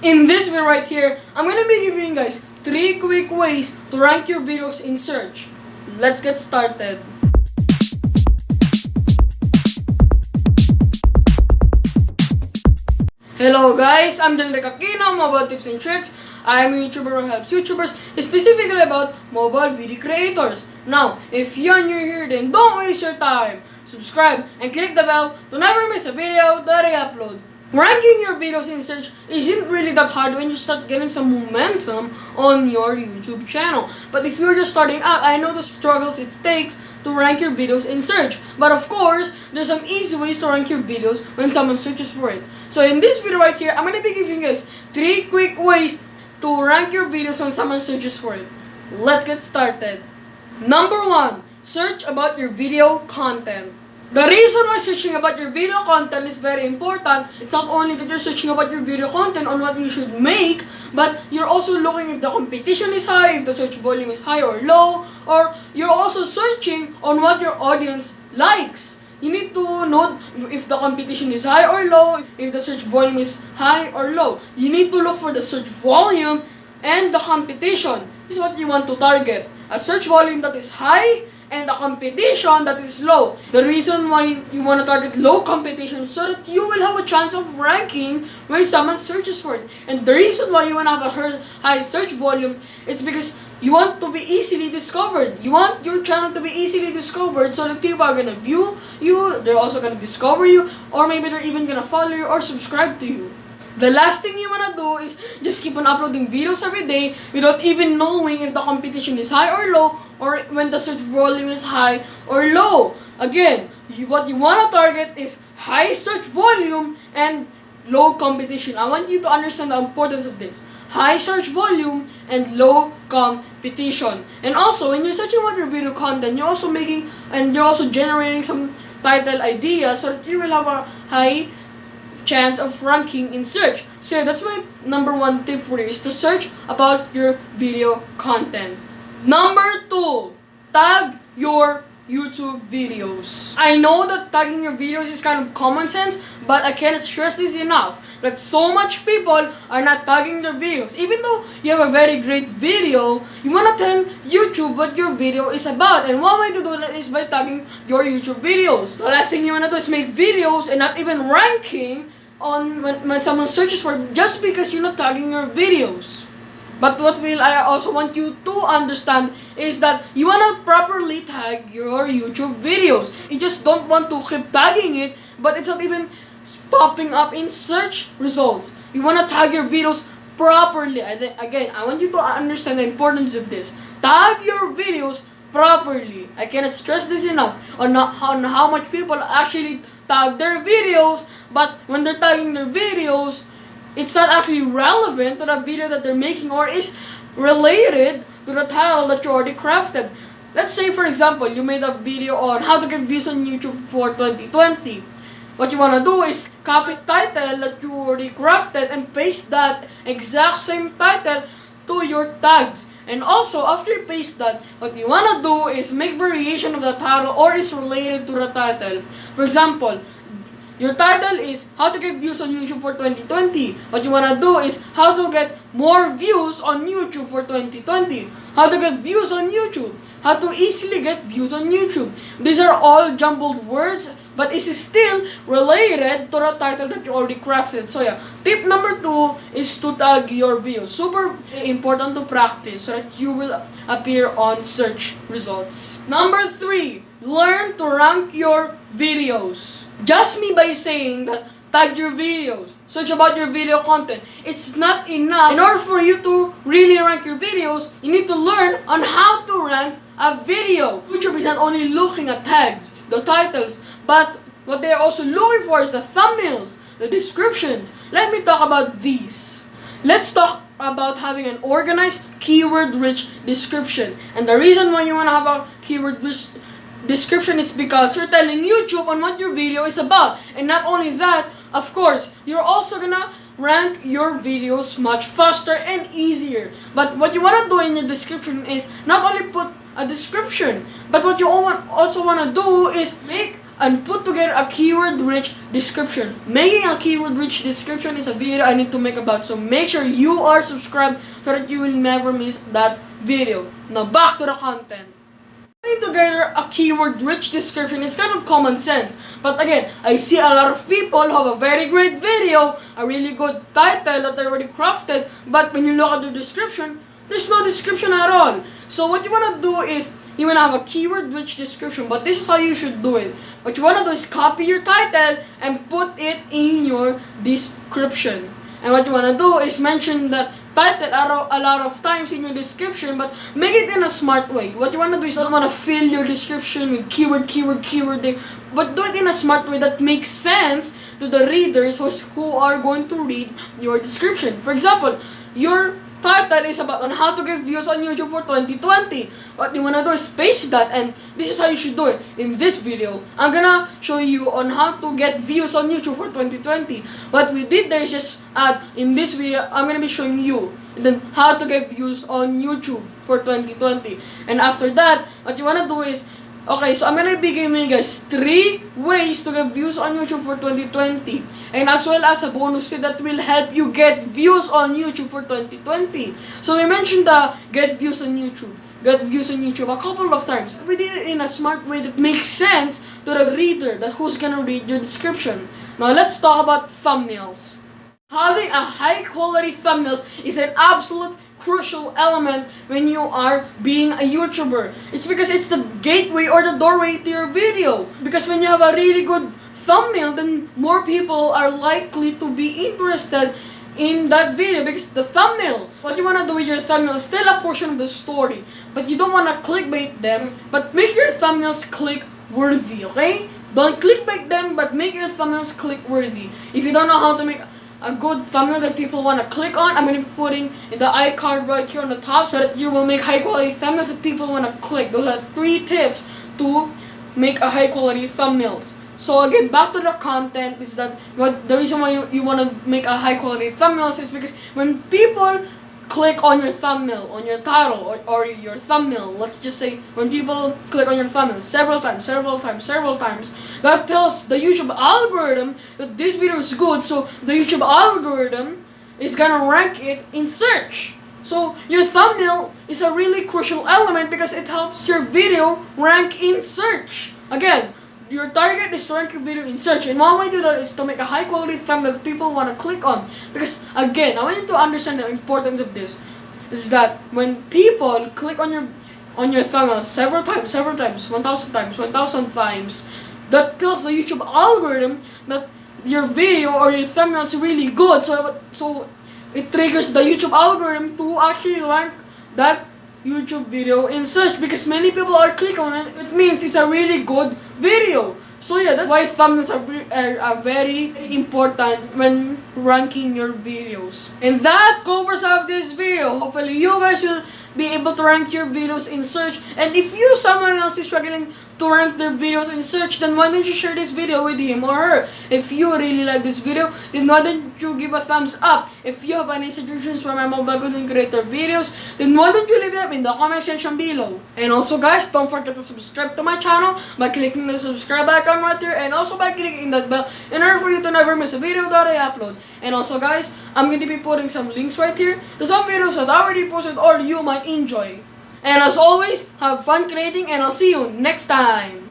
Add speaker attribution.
Speaker 1: In this video right here, I'm gonna be giving you guys 3 quick ways to rank your videos in search. Let's get started. Hello guys, I'm Jenric Aquino, mobile tips and tricks. I am a YouTuber who helps YouTubers, specifically about mobile video creators. Now, if you're new here, then don't waste your time. Subscribe and click the bell to never miss a video that I upload. Ranking your videos in search isn't really that hard when you start getting some momentum on your YouTube channel. But if you're just starting out, I know the struggles it takes to rank your videos in search. But of course, there's some easy ways to rank your videos when someone searches for it. So in this video right here, I'm going to be giving you guys 3 quick ways to rank your videos when someone searches for it. Let's get started. Number 1, search about your video content. The reason why searching about your video content is very important, it's not only that you're searching about your video content on what you should make, but you're also looking if the competition is high, if the search volume is high or low, or you're also searching on what your audience likes. You need to know if the competition is high or low, if the search volume is high or low. You need to look for the search volume and the competition. This is what you want to target. A search volume that is high and a competition that is low. The reason why you want to target low competition is so that you will have a chance of ranking when someone searches for it. And the reason why you want to have a high search volume is because you want to be easily discovered. You want your channel to be easily discovered so that people are going to view you, they're also going to discover you, or maybe they're even going to follow you or subscribe to you. The last thing you want to do is just keep on uploading videos every day without even knowing if the competition is high or low, or when the search volume is high or low. Again, what you want to target is high search volume and low competition. I want you to understand the importance of this. High search volume and low competition. And also, when you're searching about your video content, you're also generating some title ideas so that you will have a high chance of ranking in search. So that's my number 1 tip for you, is to search about your video content. Number 2, tag your YouTube videos. I know that tagging your videos is kind of common sense, but I cannot stress this enough, that so much people are not tagging their videos. Even though you have a very great video, you want to tell YouTube what your video is about, and one way to do that is by tagging your YouTube videos. The last thing you want to do is make videos and not even ranking on when someone searches for it just because you're not tagging your videos. But what I also want you to understand is that you want to properly tag your YouTube videos. You just don't want to keep tagging it, but it's not even popping up in search results. You want to tag your videos properly. Again, I want you to understand the importance of this. Tag your videos properly. I cannot stress this enough on how much people actually tag their videos, but when they're tagging their videos, it's not actually relevant to the video that they're making or is related to the title that you already crafted. Let's say, for example, you made a video on how to get views on YouTube for 2020. What you want to do is copy title that you already crafted and paste that exact same title to your tags. And also, after you paste that, what you want to do is make variation of the title or is related to the title. For example, your title is how to get views on YouTube for 2020. What you want to do is how to get more views on YouTube for 2020. How to get views on YouTube. How to easily get views on YouTube. These are all jumbled words, but it is still related to the title that you already crafted. So yeah, tip number 2 is to tag your videos. Super important to practice so that you will appear on search results. Number 3, learn to rank your videos. Just me by saying that tag your videos, search about your video content, it's not enough. In order for you to really rank your videos, you need to learn on how to rank a video. YouTube is not only looking at tags, the titles, but what they're also looking for is the thumbnails, the descriptions. Let me talk about these. Let's talk about having an organized, keyword-rich description. And the reason why you want to have a keyword-rich description is because you're telling YouTube on what your video is about. And not only that, of course, you're also gonna rank your videos much faster and easier. But what you want to do in your description is not only put a description, but what you also want to do is make and put together a keyword-rich description. Making a keyword-rich description is a video I need to make about, so make sure you are subscribed so that you will never miss that video. Now back to the content. Putting together a keyword-rich description is kind of common sense, but again, I see a lot of people who have a very great video, a really good title that they already crafted, but when you look at the description, there's no description at all. So what you want to do is, you want to have a keyword-rich description, but this is how you should do it. What you want to do is copy your title and put it in your description. And what you want to do is mention that title a lot of times in your description, but make it in a smart way. What you want to do is, you don't want to fill your description with keyword, but do it in a smart way that makes sense to the readers who are going to read your description. For example, your title is about on how to get views on YouTube for 2020. What you wanna do is paste that, and this is how you should do it. In this video, I'm gonna show you on how to get views on YouTube for 2020. What we did there is just add, in this video, I'm gonna be showing you then how to get views on YouTube for 2020. And after that, what you wanna do is, okay, so I'm gonna be giving you guys 3 ways to get views on YouTube for 2020. And as well as a bonus tip that will help you get views on YouTube for 2020. So we mentioned the get views on YouTube a couple of times. We did it in a smart way that makes sense to the reader who's gonna read your description. Now let's talk about thumbnails. Having a high quality thumbnails is an absolute crucial element when you are being a YouTuber. It's because it's the gateway or the doorway to your video. Because when you have a really good thumbnail, then more people are likely to be interested in that video because the thumbnail. What you want to do with your thumbnail is still a portion of the story, but you don't want to clickbait them, but make your thumbnails click worthy, okay? Don't clickbait them, but make your thumbnails click worthy. If you don't know how to make a good thumbnail that people want to click on, I'm going to be putting in the icon right here on the top so that you will make high quality thumbnails that people want to click. Those are 3 tips to make a high quality thumbnails. So again, back to the content is that the reason why you want to make a high quality thumbnails is because when people click on your thumbnail, on your title, or your thumbnail, let's just say when people click on your thumbnail several times, that tells the YouTube algorithm that this video is good, so the YouTube algorithm is gonna rank it in search. So your thumbnail is a really crucial element because it helps your video rank in search. Again, your target is to rank your video in search, and one way to do that is to make a high quality thumbnail that people want to click on. Because again, I want you to understand the importance of this is that when people click on your thumbnail several times, 1,000 times, that tells the YouTube algorithm that your video or your thumbnail is really good. So it triggers the YouTube algorithm to actually rank that YouTube video in search because many people are clicking on it. It means it's a really good video. So yeah, that's why thumbnails are very important when ranking your videos. And that covers up this video. Hopefully you guys will be able to rank your videos in search. And if someone else is struggling to rank their videos in search, then why don't you share this video with him or her? If you really like this video, then why don't you give a thumbs up? If you have any suggestions for my mobile content creator videos, then why don't you leave them in the comment section below? And also guys, don't forget to subscribe to my channel by clicking the subscribe icon right here, and also by clicking that bell in order for you to never miss a video that I upload. And also guys, I'm going to be putting some links right here to some videos that I already posted or you might enjoy. And as always, have fun creating, and I'll see you next time.